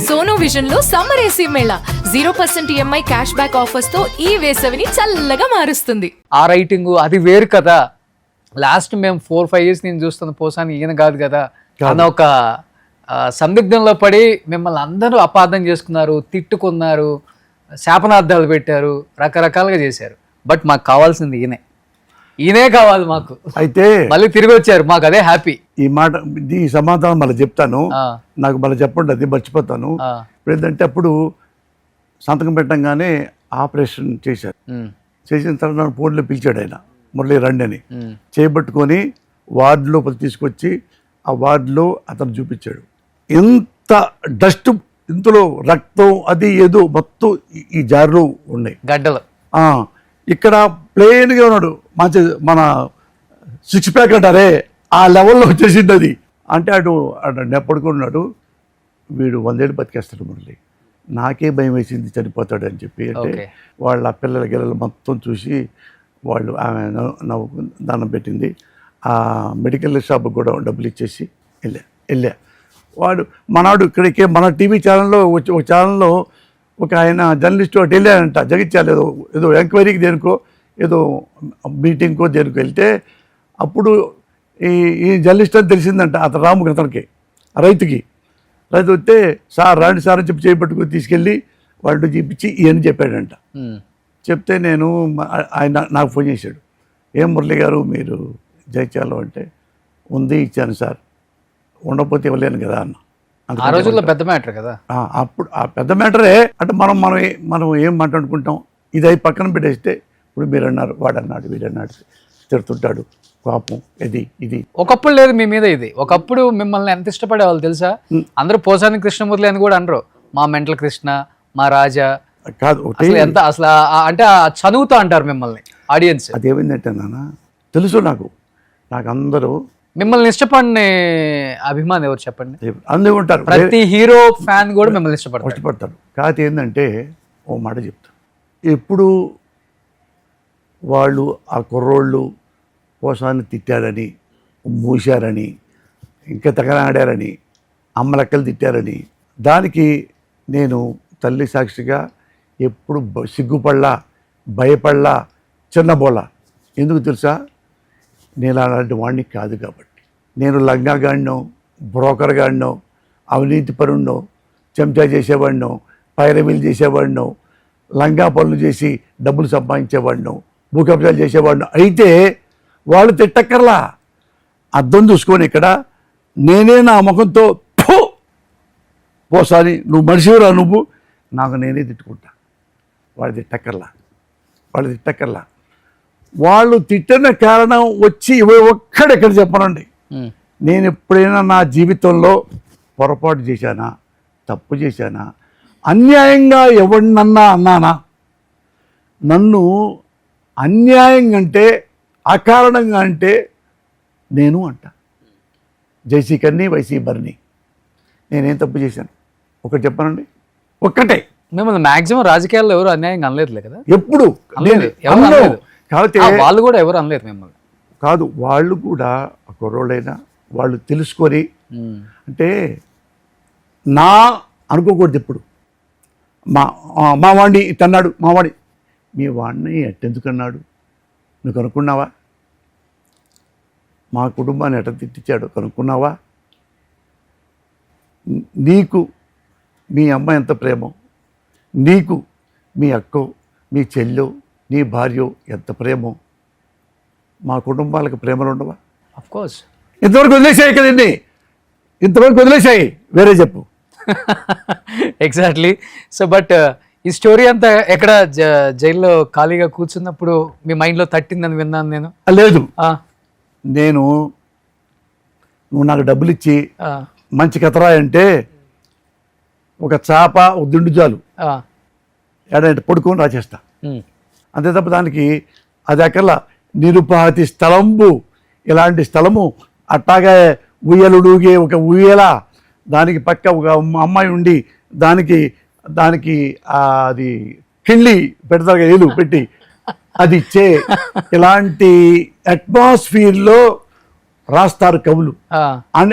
Sono vision లో summer AC Mela 0% EMI cash back offers తో ఈ వేసవిని చల్లగా మారుస్తుంది. ఆ రైటింగ్ అది వేరు కదా. లాస్ట్ మేము 4-5 years నేను చూస్తున్న పోసాని ఈయన కాదు కదా అన్న ఒక సందిగ్ధంలో పడి మిమ్మల్ని అందరూ అపార్థం చేసుకున్నారు, తిట్టుకున్నారు, శాపనార్థాలు పెట్టారు, రకరకాలుగా చేశారు. బట్ మాకు కావాల్సింది ఈయనే కావాలి మాకు. అయితే మళ్ళీ తిరిగి వచ్చారు, మాకు అదే హ్యాపీ. ఈ సమాధానం మళ్ళీ చెప్తాను, నాకు మళ్ళీ చెప్పండి, అది మర్చిపోతాను. ఏంటంటే అప్పుడు సంతకం పెట్టంగానే ఆపరేషన్ చేశారు. చేసిన తర్వాత నన్ను ఫోన్లో పిలిచాడు ఆయన, మురళి రండి అని. చేపట్టుకొని వార్డు లోపల తీసుకొచ్చి ఆ వార్డులో అతను చూపించాడు. ఎంత డస్ట్, ఇంతలో రక్తం అది ఏదో మొత్తం ఈ జారులో ఉన్నాయి గడ్డలు. ఇక్కడ ప్లెయిన్గా ఉన్నాడు, మంచి మన 6 ప్యాక్ అంటారే ఆ లెవెల్లో వచ్చేసింది అది. అంటే అటు నెప్పడుకున్నాడు, వీడు 100 ఏళ్ళు బతికేస్తాడు మురళి, నాకే భయం వేసింది చనిపోతాడు అని చెప్పి. అంటే వాళ్ళ పిల్లల గిల్లలు మొత్తం చూసి వాళ్ళు ఆమె నవ్వు దానం పెట్టింది. ఆ మెడికల్ షాప్కి కూడా డబ్బులు ఇచ్చేసి వెళ్ళా. వాడు మనాడు ఇక్కడికే మన టీవీ ఛానల్లో వచ్చి ఒక ఛానల్లో ఒక ఆయన జర్నలిస్ట్ ఒకటి వెళ్ళాడంట జగిత్యాల, ఏదో ఎంక్వైరీకి దేనికో ఏదో మీటింగ్కో దేనికో వెళ్తే అప్పుడు ఈ జర్నలిస్ట్ అని తెలిసిందంట అతను రాముకి, అతనికి రైతు వస్తే సార్ రాండి సార్ అని చెప్పి చేపట్టుకుని తీసుకెళ్ళి వాళ్ళు చూపించి ఇవన్నీ చెప్పాడంట. చెప్తే నేను ఆయన నాకు ఫోన్ చేశాడు, ఏం మురళి గారు మీరు జగిత్యాల అంటే ఉంది, ఇచ్చాను సార్, ఉండకపోతే ఇవ్వలేను కదా అన్న. ఆ రోజుల్లో పెద్ద మ్యాటర్ కదా. అప్పుడు ఆ పెద్ద మ్యాటరే అంటే మనం ఏం మాట్లాడుకుంటాం, ఇది అయి పక్కన పెట్టేస్తే ఇప్పుడు మీరు అన్నారు, వాడు అన్నాడు, వీడన్నాడు, తిడుతుంటాడు, కోపం ఇది. ఒకప్పుడు లేదు మీ మీద ఇది. ఒకప్పుడు మిమ్మల్ని ఎంత ఇష్టపడేవాళ్ళు తెలుసా? అందరూ పోసాని కృష్ణమూర్తి అని కూడా అనరు, మా మెంటల్ కృష్ణ, మా రాజా కాదు. ఎంత అసలు అంటే చదువుతా అంటారు మిమ్మల్ని ఆడియన్స్. అదేమైందంటే నాన్న తెలుసు నాకు అందరూ మిమ్మల్ని ఇష్టపడిన అభిమాని ఎవరు చెప్పండి? అందరూ ఉంటారు, ప్రతి హీరో ఫ్యాన్ కూడా మిమ్మల్ని ఇష్టపడతారు. కాకపోతే ఏంటంటే ఓ మాట చెప్తాను, ఎప్పుడు వాళ్ళు ఆ కుర్రోళ్ళు పోసాన్ని తిట్టారని, మూశారని, ఇంకా తగలాడారని, అమ్మలక్కలు తిట్టారని, దానికి నేను తల్లి సాక్షిగా ఎప్పుడు సిగ్గుపడలా, భయపడలా, చిన్నబోళ్ళ. ఎందుకు తెలుసా? నేను అలాంటి వాడిని కాదు కాబట్టి. నేను లంగాగాడినో, బ్రోకర్ గాడినో, అవినీతి పరుణ్ణో, చెంచా చేసేవాడినో, పైరమీలు చేసేవాడినో, లంగా పనులు చేసి డబ్బులు సంపాదించేవాడినో, భూకబ్జాలు చేసేవాడినో అయితే వాళ్ళు తిట్టక్కర్లా. అర్థం చూసుకొని ఇక్కడ నేనే నా ముఖంతో పోసాని నువ్వు మనిషిరా, నువ్వు నాకు నేనే తిట్టుకుంటా. వాళ్ళు తిట్టక్కర్లా. వాళ్ళు తిట్టిన కారణం వచ్చి ఒక్కడెక్కడ చెప్పనండి. నేను ఎప్పుడైనా నా జీవితంలో పొరపాటు చేశానా, తప్పు చేశానా, అన్యాయంగా ఎవరినన్నా అన్నానా? నన్ను అన్యాయంగా అంటే, అకారణంగా అంటే నేను అంట. జైసీ కన్నీ వైసీ బర్ని, నేనేం తప్పు చేశాను? ఒకటి చెప్పనండి, ఒక్కటే. మిమ్మల్ని మాక్సిమం రాజకీయాల్లో ఎవరు అన్యాయంగా అనలేదులే కదా ఎప్పుడు. కాబట్టి వాళ్ళు కూడా ఎవరు అనలేదు మిమ్మల్ని. కాదు, వాళ్ళు కూడా కుర్రోళ్ళైనా వాళ్ళు తెలుసుకొని, అంటే నా అనుకోకూడదు ఎప్పుడు. మా వాడిని ఇట్టన్నాడు, మీ వాడిని ఎట్టెందుకన్నాడు నువ్వు కనుక్కున్నావా? మా కుటుంబాన్ని ఎట్ట తిట్టించాడు కనుక్కున్నావా? నీకు మీ అమ్మ ఎంత ప్రేమో, నీకు మీ అక్కో, మీ చెల్లో, నీ భార్యో ఎంత ప్రేమో, మా కుటుంబాలకు ప్రేమలు ఉండవా? అఫ్కోర్స్. ఇంతవరకు వదిలేసాయి కదండి, ఇంతవరకు వదిలేసాయి, వేరే చెప్పు. ఎగ్జాక్ట్లీ. సో బట్ ఈ స్టోరీ అంతా ఎక్కడ జైల్లో ఖాళీగా కూర్చున్నప్పుడు మీ మైండ్లో తట్టిందని విన్నాను నేను. లేదు, నువ్వు నాకు డబ్బులు ఇచ్చి మంచి కథరా అంటే ఒక చాప, ఒక దిండు చాలు, ఏడంటే పడుకొని రాసేస్తా, అంతే తప్ప దానికి అది అక్కర్లా. నిరుపాతి స్థలంబు, ఇలాంటి స్థలము, అట్టాగా ఉయ్యలుడుగే ఒక ఉయ్యల, దానికి పక్క ఒక అమ్మాయి ఉండి దానికి అది కిళ్ళి పెడతారు, ఏలు పెట్టి అది ఇచ్చే, ఇలాంటి అట్మాస్ఫియర్లో రాస్తారు కవులు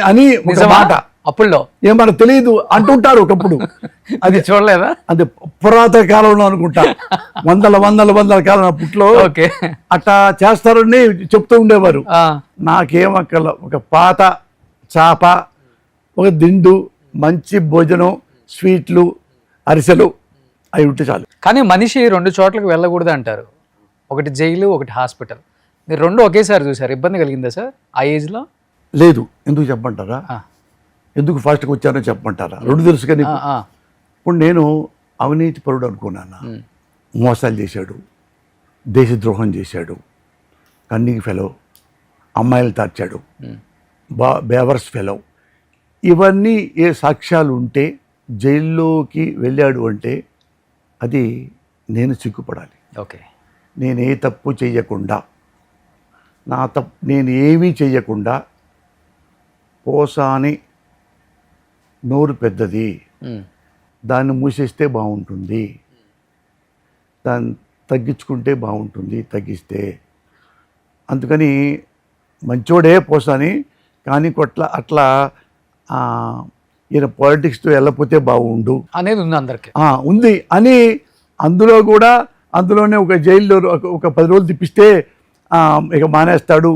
అని ఒక మాట. అప్పుల్లో ఏం మనకు తెలియదు అంటుంటారు ఒకప్పుడు. అది చూడలేదా? అది పురాతన కాలంలో అనుకుంటా, వందల కాలం అప్పట్లో ఓకే. అట్లా చేస్తారని చెప్తూ ఉండేవారు. నాకేమక్కల ఒక పాత చాప, ఒక దిండు, మంచి భోజనం, స్వీట్లు, అరిసెలు అవి ఉంటే చాలు. కానీ మనిషి 2 చోట్లకు వెళ్ళకూడదు అంటారు. ఒకటి జైలు, ఒకటి హాస్పిటల్. మీరు 2 ఒకేసారి చూసారు, ఇబ్బంది కలిగిందా సార్ ఆ ఏజ్లో? లేదు, ఎందుకు చెప్పమంటారా? ఎందుకు ఫాస్ట్గా వచ్చానో చెప్పమంటారా? 2 తెలుసు కానీ ఇప్పుడు నేను అవినీతి పరుడు అనుకున్నాను. మోసాలు చేశాడు, దేశద్రోహం చేశాడు, కన్నింగ్ ఫెలో, అమ్మాయిలు తార్చాడు, బేవర్స్ ఫెలో, ఇవన్నీ ఏ సాక్ష్యాలు ఉంటే జైల్లోకి వెళ్ళాడు అంటే అది నేను సిగ్గుపడాలి. ఓకే. నేను ఏ తప్పు చేయకుండా, నేను ఏమీ చేయకుండా పోసాని నోరు పెద్దది, దాన్ని మూసేస్తే బాగుంటుంది, దాన్ని తగ్గించుకుంటే బాగుంటుంది, తగ్గిస్తే. అందుకని మంచోడే పోసాని, కానీ అట్లా ఈయన పాలిటిక్స్తో వెళ్ళకపోతే బాగుండు అనేది ఉంది అందరికి, ఉంది అని అందులోనే ఒక జైల్లో ఒక 10 రోజులు తిప్పిస్తే ఇక మానేస్తాడు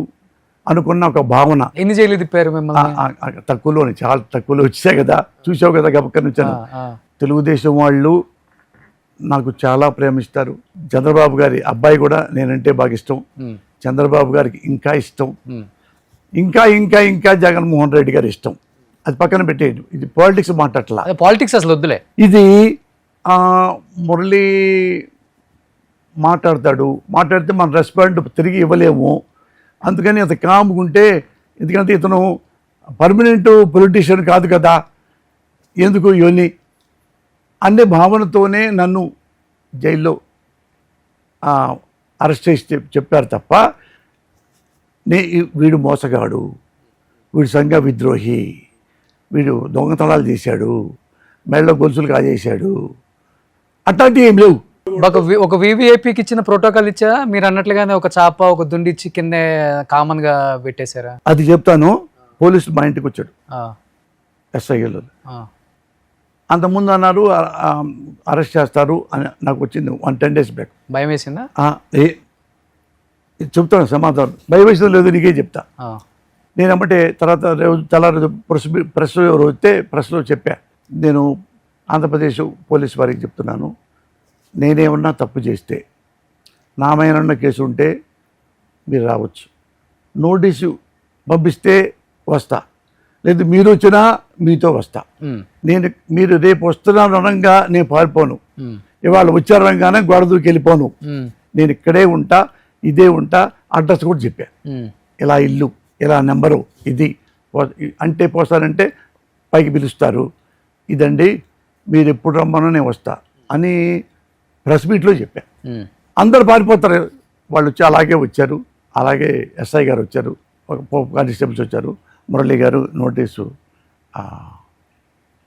అనుకున్న ఒక భావన. ఎన్ని జైలు తిప్పారు మిమ్మల్ని? తక్కువలోనే, చాలా తక్కువలో వచ్చాయి కదా, చూసావు కదా గబక్కడి నుంచి. తెలుగుదేశం వాళ్ళు నాకు చాలా ప్రేమిస్తారు. చంద్రబాబు గారి అబ్బాయి కూడా నేనంటే బాగా ఇష్టం. చంద్రబాబు గారికి ఇంకా ఇష్టం. ఇంకా ఇంకా ఇంకా జగన్మోహన్ రెడ్డి గారి ఇష్టం. అది పక్కన పెట్టేయండి, ఇది పాలిటిక్స్ మాట్లాడట్లా. పాలిటిక్స్ అసలు వద్దులే. ఇది మురళి మాట్లాడితే మన రెస్పాండ్ తిరిగి ఇవ్వలేము. అందుకని అతను కాముకుంటే, ఎందుకంటే ఇతను పర్మనెంట్ పొలిటీషియన్ కాదు కదా, ఎందుకు ఇవన్నీ అనే భావనతోనే నన్ను జైల్లో అరెస్ట్ చేసి చెప్పారు తప్ప, వీడు మోసగాడు, వీడు సంఘ విద్రోహి, వీడు దొంగతనాలు చేశాడు, మెళ్ళ గొలుసులు కాజేశాడు, అట్లాంటివి ఏం లేవు. ఒక వివిఐపికి ఇచ్చిన ప్రోటోకాల్ ఇచ్చా మీరు అన్నట్లుగానే ఒక చాప, ఒక దుండి ఇచ్చి కింద కామన్ గా పెట్టేశారా? అది చెప్తాను. పోలీసులు మా ఇంటికి వచ్చాడు, ఎస్ఐలు. అంతకుముందు అన్నారు అరెస్ట్ చేస్తారు అని, నాకు వచ్చింది 10 days బ్యాక్. భయం వేసిందా? చెప్తాను సమాధానం. భయం వేసిందో లేదు నీకే చెప్తా. నేను ఏమంటే తర్వాత తెల్లారి ప్రెస్ ఎవరు వస్తే ప్రెస్లో చెప్పా, నేను ఆంధ్రప్రదేశ్ పోలీస్ వారికి చెప్తున్నాను, నేనేమన్నా తప్పు చేస్తే, నా మీద కేసు ఉంటే మీరు రావచ్చు, నోటీసు పంపిస్తే వస్తా, లేదు మీరు వచ్చినా మీతో వస్తా. మీరు రేపు వస్తున్నాను అనగా నేను పారిపోను, ఇవాళ వచ్చారనగానే గోడ దూకి వెళ్ళిపోను, నేను ఇక్కడే ఉంటా, ఇదే ఉంటా. అడ్రస్ కూడా చెప్పా, ఇలా ఇల్లు, ఇలా నెంబరు, ఇది అంటే పోస్తానంటే పైకి పిలుస్తారు, ఇదండి మీరు ఎప్పుడు రమ్మనో నేను వస్తా అని ప్రెస్ మీట్లో చెప్పా. అందరు పారిపోతారు. వాళ్ళు వచ్చి అలాగే వచ్చారు. అలాగే ఎస్ఐ గారు వచ్చారు, ఒక కానిస్టేబుల్స్ వచ్చారు, మురళి గారు నోటీసు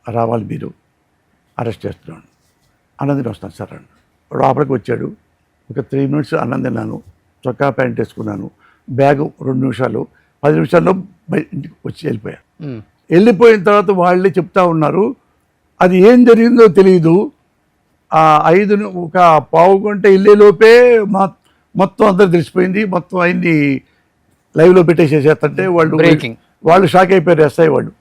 రావాలి, మీరు అరెస్ట్ చేస్తున్నాను. అన్నం వస్తాను సార్ అన్న. లోపలికి వచ్చాడు. ఒక 3 minutes అన్నం తిన్నాను, చొక్కా ప్యాంట్ వేసుకున్నాను, బ్యాగు 2 నిమిషాలు, 10 నిమిషాల్లో ఇంటికి వచ్చి వెళ్ళిపోయాను. వెళ్ళిపోయిన తర్వాత వాళ్ళే చెప్తా ఉన్నారు, అది ఏం జరిగిందో తెలియదు, ఒక పావు గంట వెళ్ళేలోపే మొత్తం అందరూ తెలిసిపోయింది, మొత్తం అయింది లైవ్లో పెట్టేసేసేస్తుంటే వాళ్ళు షాక్ అయిపోయారు. ఎస్ఐ వాళ్ళు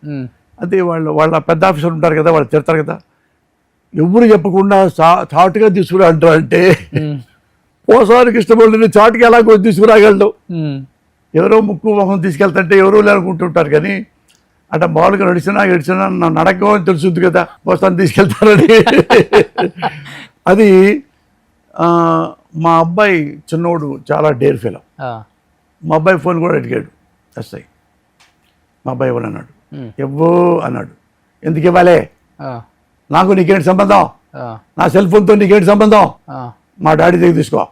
అదే వాళ్ళ పెద్ద ఆఫీసర్ ఉంటారు కదా, వాళ్ళు తిడతారు కదా, ఎవరు చెప్పకుండా చాటుగా తీసుకురా అంటారు. అంటే పోసానికి ఇష్టపడుతుంది, చాటుగా ఎలాగో తీసుకురాగలడు. ఎవరో ముక్కు మొహం తీసుకెళ్తుంటే ఎవరో అనుకుంటుంటారు, కానీ అట్లా మామూలుగా నడిచినా నా నడకమని తెలుసుద్ది కదా, పోస్తాను తీసుకెళ్తారని. అది మా అబ్బాయి చిన్నోడు చాలా డేర్ ఫెలో. మా అబ్బాయి ఫోన్ కూడా అడిగాడు ఎస్ఐ. మా అబ్బాయి ఎవరు అన్నాడు, ఎవ్వో అన్నాడు. ఎందుకు ఇవ్వాలే, నాకు నీకేంటి సంబంధం, నా సెల్ ఫోన్తో నీకేంటి సంబంధం, మా డాడీ దగ్గర తీసుకో,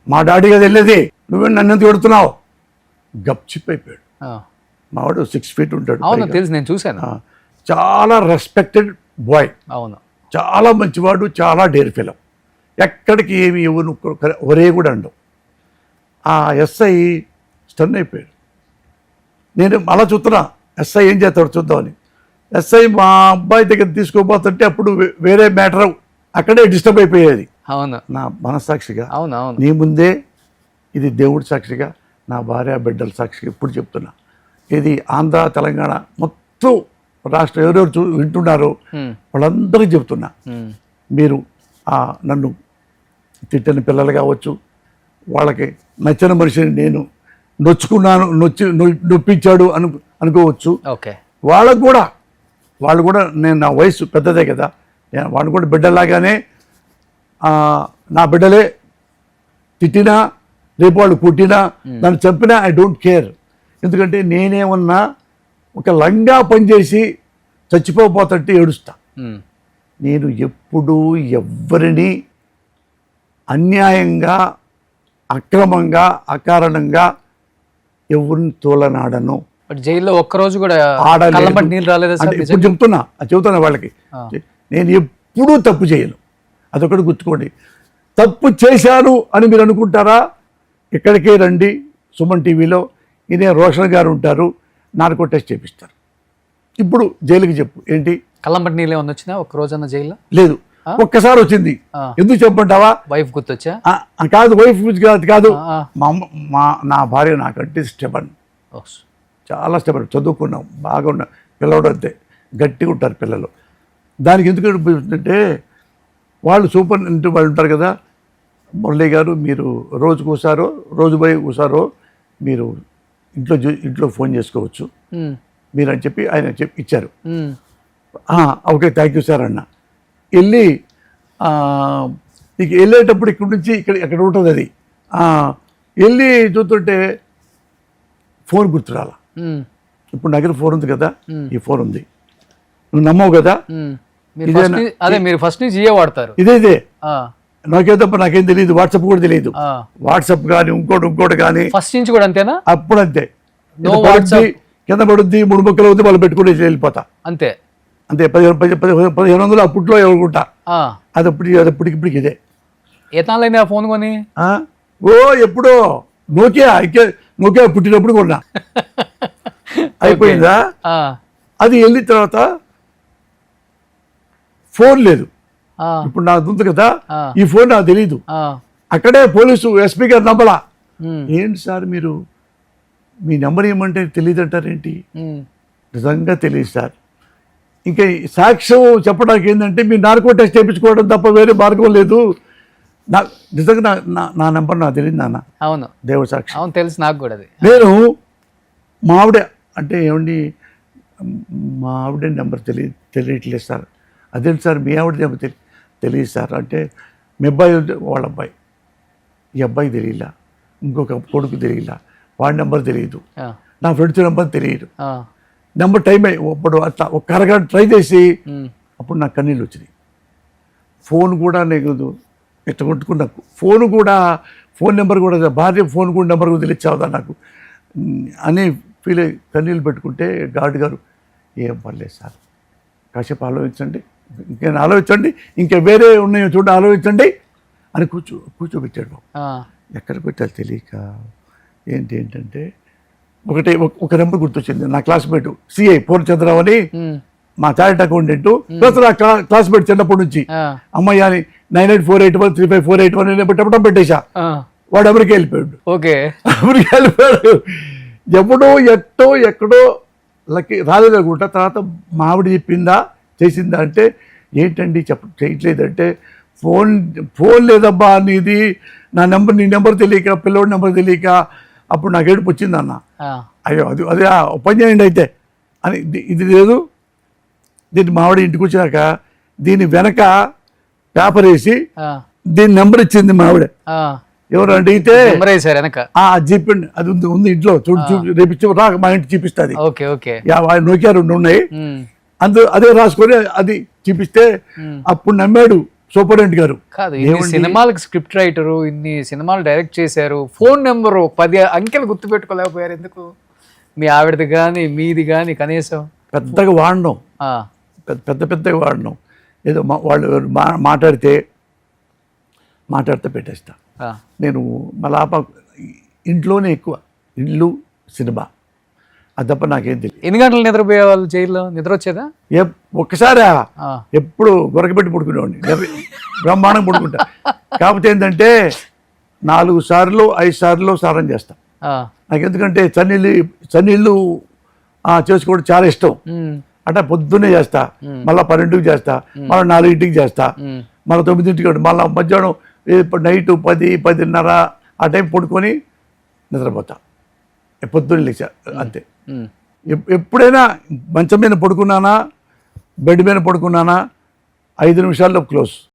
మా డాడీ కదా వెళ్ళేది, నువ్వే నన్ను ఎందుకు పెడుతున్నావు. గప్చిప్ అయిపోయాడు. మావాడు 6 feet ఉంటాడు. అవును తెలుసు, నేను చూశాను. చాలా రెస్పెక్టెడ్ బాయ్. అవును, చాలా మంచివాడు, చాలా డేర్ ఫెలో. ఎక్కడికి ఏమి ఎవరు ఒరే కూడా అండవు. ఆ ఎస్ఐ స్టన్ అయిపోయాడు. నేను అలా చూస్తున్నా, ఎస్ఐ ఏం చేస్తాడు చూద్దామని. ఎస్ఐ మా అబ్బాయి దగ్గర తీసుకోబోతుంటే అప్పుడు వేరే మ్యాటర్ అక్కడే డిస్టర్బ్ అయిపోయేది. అవును నా మనస్సాక్షిగా అవును అవును నీ ముందే ఇది దేవుడి సాక్షిగా నా భార్య బిడ్డల సాక్షిగా ఇప్పుడు చెప్తున్నా. ఇది ఆంధ్ర తెలంగాణ మొత్తం రాష్ట్రం ఎవరెవరు వింటున్నారో వాళ్ళందరికీ చెప్తున్నా. మీరు నన్ను తిట్టిన పిల్లలు కావచ్చు, వాళ్ళకి నచ్చిన మనిషిని నేను నొచ్చుకున్నాను, నొప్పించాడు అనుకోవచ్చు. ఓకే వాళ్ళు కూడా నేను నా వయసు పెద్దదే కదా, వాళ్ళు కూడా బిడ్డలాగానే నా బిడ్డలే తిట్టినా రేపు వాళ్ళు పుట్టినా నన్ను చంపినా ఐ డోంట్ కేర్. ఎందుకంటే నేనేమన్నా ఒక లంగా పనిచేసి చచ్చిపోతుంటే ఏడుస్తా. నేను ఎప్పుడూ ఎవ్వరిని అన్యాయంగా అక్రమంగా అకారణంగా ఎవరిని తోలనాడను. జైల్లో ఒక్కరోజు కూడా కళ్ళంబడి నీళ్ళు రాలేదా సార్? ఇప్పుడు చెబుతున్నా వాళ్ళకి, నేను ఎప్పుడూ తప్పు చేయను. అదొకటి గుర్తుకోండి. తప్పు చేశాను అని మీరు అనుకుంటారా, ఇక్కడికే రండి సుమన్ టీవీలో. ఇదే రోషన్ గారు ఉంటారు, నార్కో టెస్ట్ చేపిస్తారు. ఇప్పుడు జైలుకి చెప్పు ఏంటి కళ్ళంబడి నీళ్ళు ఏమన్నా వచ్చినా ఒక్క రోజన్నా జైల్లో? లేదు, ఒక్కసారి వచ్చింది. ఎందుకు చెప్పంటావా? వైఫ్ గుర్తొచ్చా? కాదు, వైఫ్ కాదు. నా భార్య నాకంటే స్టెబన్, చాలా స్టెబన్. చదువుకున్నాం, బాగా ఉన్నాం, పిల్లడు అంతే గట్టిగా ఉంటారు పిల్లలు. దానికి ఎందుకు అంటే వాళ్ళు సూపర్ వాళ్ళు ఉంటారు కదా, మురళి గారు మీరు రోజు కూసారో రోజు పోయి కూసారో మీరు ఇంట్లో ఫోన్ చేసుకోవచ్చు మీరు అని చెప్పి ఆయన ఇచ్చారు. ఓకే థ్యాంక్ యూ సార్ అన్న. వెళ్ళి నీకు వెళ్ళేటప్పుడు ఇక్కడ నుంచి ఎక్కడ ఉంటుంది అది, వెళ్ళి చూస్తుంటే ఫోన్ గుర్తురాల. ఇప్పుడు నా దగ్గర ఫోన్ ఉంది కదా, ఈ ఫోన్ ఉంది, నువ్వు నమ్మవు కదా. అదే మీరు ఫస్ట్ నుంచి ఇదే వాడతారు? ఇదే నాకేం తప్ప నాకేం తెలియదు, వాట్సాప్ కూడా తెలియదు. వాట్సాప్ కానీ ఇంకోటి కానీ ఫస్ట్ నుంచి కూడా అంతేనా? అప్పుడు అంతే, కింద పడుద్ది 3 ముక్కలు అవుతుంది, వాళ్ళు పెట్టుకుని వెళ్ళిపోతా అంతే. 1500 అప్పట్లో ఎవరుకుంటా. అది ఇప్పటికి ఇదే. ఏతాలైంది ఆ ఫోన్ కొని? ఎప్పుడో నోకియా పుట్టినప్పుడు కొన్నా. అయిపోయిందా? అది వెళ్ళిన తర్వాత ఫోన్ లేదు. ఇప్పుడు నాకు ఉంది కదా ఈ ఫోన్, నాకు తెలీదు. అక్కడే పోలీసు ఎస్పీ గారు నంబలా. ఏంటి సార్ మీరు మీ నెంబర్ ఏమంటే తెలియదు అంటారేంటి? నిజంగా తెలియదు సార్. ఇంకా సాక్ష్యం చెప్పడానికి ఏంటంటే మీరు నార్కో టెస్ట్ చేయించుకోవడం తప్ప వేరే మార్గం లేదు. నిజంగా నా నెంబర్ నాకు తెలియదు నాన్న. అవును, దేవుడు సాక్షి. అవును తెలుసు నాకు కూడా. అది నేను మా ఆవిడ అంటే ఏమండి మా ఆవిడ నెంబర్ తెలియట్లేదు సార్. అదేంటి సార్ మీ ఆవిడ నెంబర్ తెలియదు సార్ అంటే, మీ అబ్బాయి వాళ్ళ అబ్బాయి, ఈ అబ్బాయి తెలియలా, ఇంకొక కొడుకు తెలియలా, వాడి నెంబర్ తెలియదు, నా ఫ్రెండ్స్ నెంబర్ తెలియదు. నెంబర్ టైం అప్పుడు అట్లా ఒక అరగంట ట్రై చేసి అప్పుడు నాకు కన్నీళ్ళు వచ్చినాయి. ఫోన్ కూడా నేను ఎట్లా కొట్టుకున్నా, ఫోన్ నెంబర్ కూడా భార్య ఫోన్ కూడా నెంబర్ కూడా తెలియచావుదా నాకు అని ఫీల్ అయ్యి కన్నీళ్ళు పెట్టుకుంటే గార్డ్ గారు ఏం పర్లేదు సార్ కాసేపు ఆలోచించండి, ఇంకేమైనా ఆలోచించండి, ఇంకా వేరే ఉన్నాయో చూడ ఆలోచించండి అని కూర్చోబెట్టాడు. ఎక్కడ పెట్టాలి తెలియక ఏంటంటే ఒక నెంబర్ గుర్తొచ్చింది. నా క్లాస్మేట్ సిఐ పూర్ణచంద్రరావు అని, మా చార్ట్ అకౌంటెంట్, ప్లస్ నా క్లాస్మేట్ చిన్నప్పటి నుంచి. అమ్మాయి అని 9848135481 పెట్టడం పెట్టేశా. వాడు అమెరికా వెళ్ళిపోయాడు. అమెరికా వెళ్ళిపోయాడు. ఎప్పుడో ఎక్కడో లక్కీ రాలేదు అనుకుంటా. తర్వాత మా ఆవిడ చెప్పిందా చేసిందా అంటే, ఏంటండి చేయట్లేదంటే, ఫోన్ లేదబ్బా నీది, నీ నెంబర్ తెలియక, పిల్లోడి నెంబర్ తెలియక. అప్పుడు నాకు ఏడుపు వచ్చింది అన్న. అయ్యో అదే పని చేయండి అయితే అని. ఇది లేదు, దీన్ని మావిడ ఇంటికి వచ్చినాక దీని వెనక పేపర్ వేసి దీని నెంబర్ ఇచ్చింది మావిడ. ఎవరు అడిగితే చెప్పండి, అది ఉంది ఇంట్లో, రేపు రా మా ఇంటి చూపిస్తుంది. నోకియా 2 ఉన్నాయి, అదే రాసుకొని అది చూపిస్తే అప్పుడు నమ్మాడు సూపరింటెండెంట్ గారు. సినిమాలకు స్క్రిప్ట్ రైటరు, ఇన్ని సినిమాలు డైరెక్ట్ చేశారు, ఫోన్ నెంబరు 10 అంకెలు గుర్తు పెట్టుకోలేకపోయారు ఎందుకు? మీ ఆవిడది కానీ మీది కానీ కనీసం పెద్దగా వాడినాం, పెద్దగా వాడినాం. ఏదో వాళ్ళు మాట్లాడితే పెట్టేస్తా. నేను మళ్ళా ఇంట్లోనే ఎక్కువ, ఇల్లు సినిమా. అది తప్ప నాకేం తెలియదు. ఎన్ని గంటలు నిద్రపోయేవాళ్ళు జైల్లో? నిద్ర వచ్చేదా? ఒక్కసారి ఆ. ఎప్పుడు గొరకబెట్టి పడుకునేవాడిని, బ్రహ్మాండంగా పడుకుంటా. కాకపోతే ఏంటంటే 4 సార్లు 5 సార్లు స్నానం చేస్తా. ఆ. నాకు ఎందుకంటే చన్నీళ్ళు చేసుకోవడం చాలా ఇష్టం. అంటే పొద్దున్నే చేస్తా, మళ్ళీ 12కి చేస్తా, మళ్ళీ 4ంటికి చేస్తా, మళ్ళీ 9ంటికి, మళ్ళీ మధ్యాహ్నం నైట్ 10, 10:30 ఆ టైం పడుకొని నిద్రపోతా. పొద్దున్న లేచా అంతే. ఎప్పుడైనా మంచం మీద పడుకున్నానా, బెడ్ మీద పడుకున్నానా 5 నిమిషాల్లో క్లోజ్.